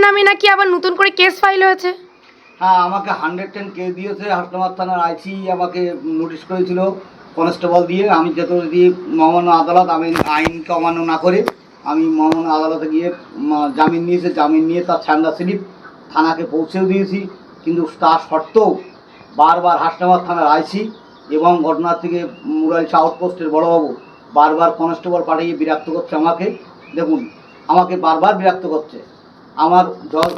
নামে নাকি আবার নতুন করে কেস ফাইল হয়েছে? হ্যাঁ, আমাকে 110 কেস দিয়েছে। হাসনাবাদ থানার আইসি আমাকে নোটিশ করেছিল কনস্টেবল দিয়ে। আমি যতদিন মহামান্য আদালত, আমি আইনকে অমান্য না করে আমি মহামান্য আদালতে গিয়ে জামিন নিয়েছে। জামিন নিয়ে তার ছান্ডা স্লিপ থানাকে পৌঁছেও দিয়েছি। কিন্তু তা সত্ত্বেও বারবার হাসনাবাদ থানার আইসি এবং ঘটনার থেকে মুরাইল আউটপোস্টের বড়বাবু বারবার কনস্টেবল পাঠিয়ে বিরক্ত করছে আমাকে। দেখুন, আমাকে বারবার বিরক্ত করছে। আমার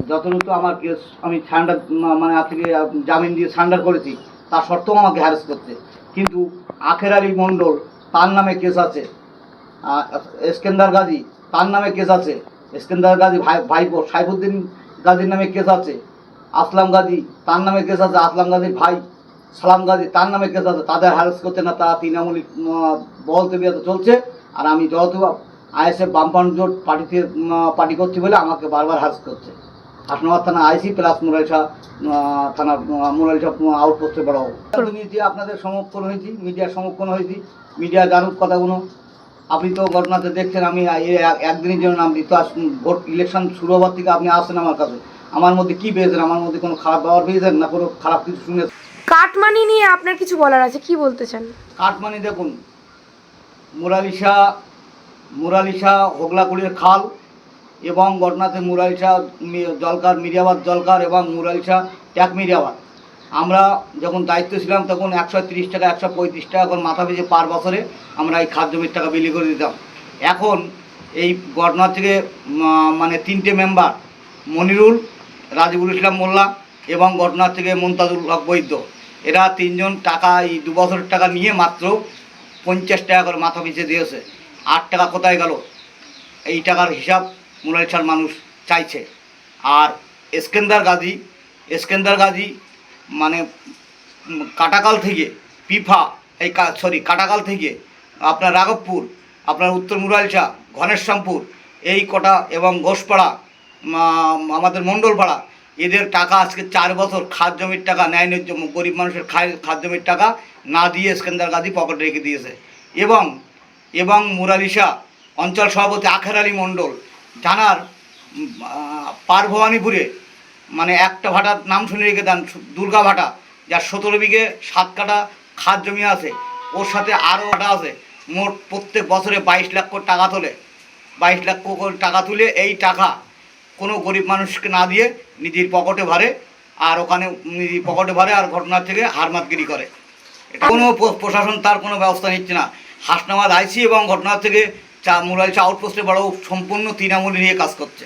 যথাযথ আমার কেস আমি সারেন্ডার, মানে থেকে জামিন দিয়ে সারেন্ডার করেছি, তা সত্ত্বেও আমাকে হ্যারাস করছে। কিন্তু আখের আলী মণ্ডল, তার নামে কেস আছে। এসকেন্দার গাজী, তার নামে কেস আছে। এসকেন্দার গাজী ভাইপো সাইফুদ্দিন গাজীর নামে কেস আছে। আসলাম গাজী, তার নামে কেস আছে। আসলাম গাজীর ভাই সালাম গাজী, তার নামে কেস আছে। তাদের হ্যারাস করছে না, তারা তৃণমূলী বল তবিয়াতে চলছে। আর আমি যত আইএসএফ বামফ্রন্ট জোট পার্টি করছি বলে আমাকে বারবার হ্যারাস করছে। হাসনাবাদ থানা আইসি প্লাস মুরাইলশাহ থানা, মুরাইলশাহ আউটপোস্টে বড় দুর্নীতি আপনাদের সমক্ষণ হয়েছি, মিডিয়ার সমক্ষণ হয়েছি। মিডিয়া জানুক কথাগুলো। আপনি তো ঘটনাতে দেখছেন, আমি একদিনের জন্য নাম দিই তো। ভোট ইলেকশন শুরু হওয়ার থেকে আপনি আসছেন আমার কাছে। আমার মধ্যে কী পেয়েছেন? আমার মধ্যে কোনো খারাপ ব্যবহার পেয়েছেন না কোনো খারাপ কিছু শুনেছেন? কাটমানি নিয়ে আপনার কিছু বলার আছে, কি বলতে চান? কাটমানি দেখুন, মুরালিশা হোগলাকুড়ির খাল এবং ঘটনাতে মুরালিশা জলকার, মিরিয়াবাদ জলকার এবং মুরালিশা ট্যাক মিরিয়াবাদ। আমরা যখন দায়িত্ব ছিলাম তখন 130 টাকা 135 টাকা করে মাথা পিছু পার বছরে আমরা এই খাদ্য জমির টাকা বিলি করে দিতাম। এখন এই ঘটনা থেকে মানে 3টে মেম্বার, মনিরুল, রাজিবুল ইসলাম মোল্লা এবং ঘটনার থেকে মুমতাজুল হক বৈদ্য, এরা 3জন টাকা এই 2 বছরের টাকা নিয়ে মাত্র 50 টাকা করে মাথা পিছিয়ে দিয়েছে। 8 টাকা কোথায় গেল? এই টাকার হিসাব মুরাইলশার মানুষ চাইছে। আর এসকেন্দার গাজী মানে কাটাকাল থেকে কাটাকাল থেকে আপনার রাঘবপুর, আপনার উত্তর মুরাইলশাহ, ঘনেশ্যামপুর, এই কটা এবং ঘোষপাড়া, আমাদের মণ্ডলপাড়া, এদের টাকা আজকে 4 বছর খাদ জমির টাকা ন্যায় ন্যায্য গরিব মানুষের খাদ জমির টাকা না দিয়ে এসকেন্দার গাজী পকেটে রেখে দিয়েছে। এবং মুরালিশা অঞ্চল সভাপতি আখের আলী মণ্ডল থানার পার ভবানীপুরে মানে একটা ভাটার নাম শুনে রেখে দেন, দুর্গা ভাটা, যার 17 বিঘে 7 কাঠা খাদ জমি আছে। ওর সাথে আরও ভাটা আছে। মোট প্রত্যেক বছরে 22 লাখ করে টাকা তোলে। 22 লাখ করে টাকা তুলে এই টাকা কোনো গরিব মানুষকে না দিয়ে নিজের পকেটে ভরে, আর ওখানে নিজের পকেটে ভরে আর ঘটনার থেকে হারমাতগিরি করে। এটা কোনো প্রশাসন তার কোনো ব্যবস্থা নিচ্ছে না। হাসনাবাদ আইসি এবং ঘটনার থেকে মুরাইলশাহ আউটপোস্টে বড় সম্পূর্ণ তৃণমূল নিয়ে কাজ করছে।